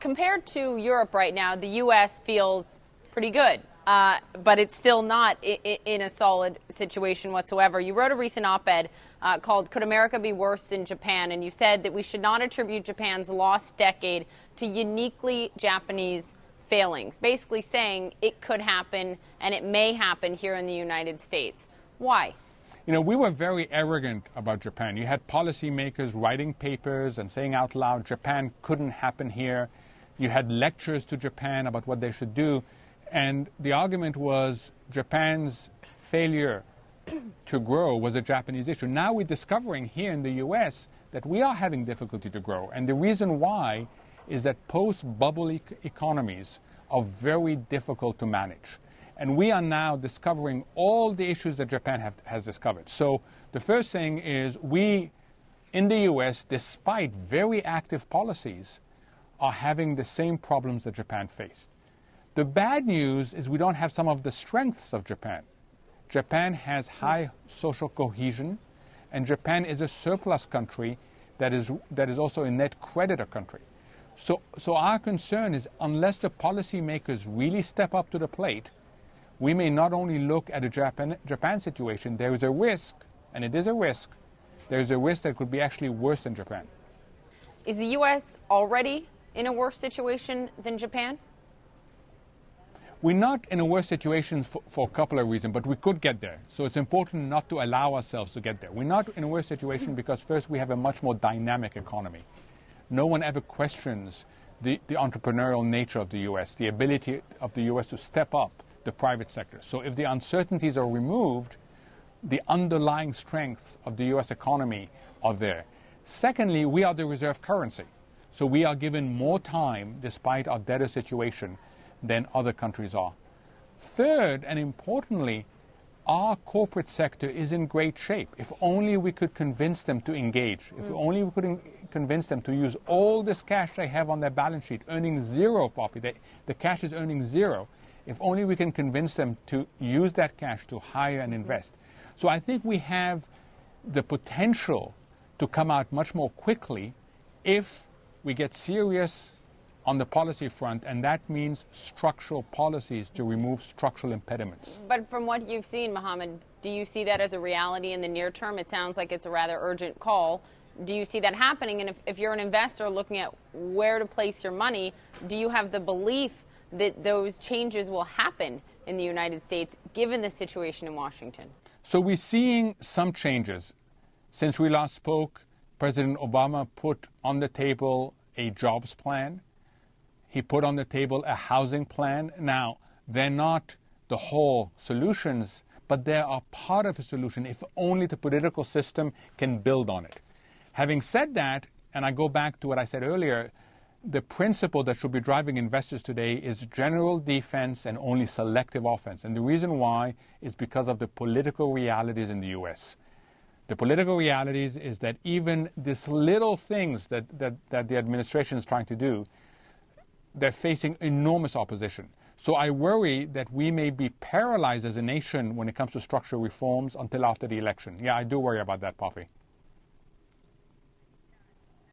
compared to Europe right now, the U.S. feels pretty good, but it's still not in a solid situation whatsoever. You wrote a recent op-ed called "Could America Be Worse Than Japan?" and you said that we should not attribute Japan's lost decade to uniquely Japanese failings, basically saying it could happen and it may happen here in the United States. Why? You know, we were very arrogant about Japan. You had policymakers writing papers and saying out loud, Japan couldn't happen here. You had lectures to Japan about what they should do. And the argument was Japan's failure to grow was a Japanese issue. Now we're discovering here in the U.S. that we are having difficulty to grow. And the reason why is that post-bubble economies are very difficult to manage. And we are now discovering all the issues that Japan has discovered. So the first thing is we, in the U.S., despite very active policies, are having the same problems that Japan faced. The bad news is we don't have some of the strengths of Japan. Japan has high social cohesion, and Japan is a surplus country that is also a net creditor country. So our concern is unless the policymakers really step up to the plate, we may not only look at a Japan situation, there is a risk, and it is a risk, there is a risk that could be actually worse than Japan. Is the U.S. already in a worse situation than Japan? We're not in a worse situation for a couple of reasons, but we could get there. So it's important not to allow ourselves to get there. We're not in a worse situation because first we have a much more dynamic economy. No one ever questions the entrepreneurial nature of the U.S., the ability of the U.S. to step up the private sector. So if the uncertainties are removed, the underlying strengths of the U.S. economy are there. Secondly, we are the reserve currency. So we are given more time, despite our debtor situation, than other countries are. Third, and importantly, our corporate sector is in great shape. If only we could convince them to engage, if only we could convince them to use all this cash they have on their balance sheet, earning zero, Poppy, the cash is earning zero. If only we can convince them to use that cash to hire and invest. So I think we have the potential to come out much more quickly if we get serious on the policy front, and that means structural policies to remove structural impediments. But from what you've seen, Mohamed, do you see that as a reality in the near term? It sounds like it's a rather urgent call. Do you see that happening? And if you're an investor looking at where to place your money, do you have the belief that those changes will happen in the United States, given the situation in Washington? So we're seeing some changes. Since we last spoke, President Obama put on the table a jobs plan. He put on the table a housing plan. Now, they're not the whole solutions, but they are part of a solution if only the political system can build on it. Having said that, and I go back to what I said earlier, the principle that should be driving investors today is general defense and only selective offense. And the reason why is because of the political realities in the U.S. The political realities is that even these little things that the administration is trying to do, they're facing enormous opposition. So I worry that we may be paralyzed as a nation when it comes to structural reforms until after the election. Yeah, I do worry about that, Poppy.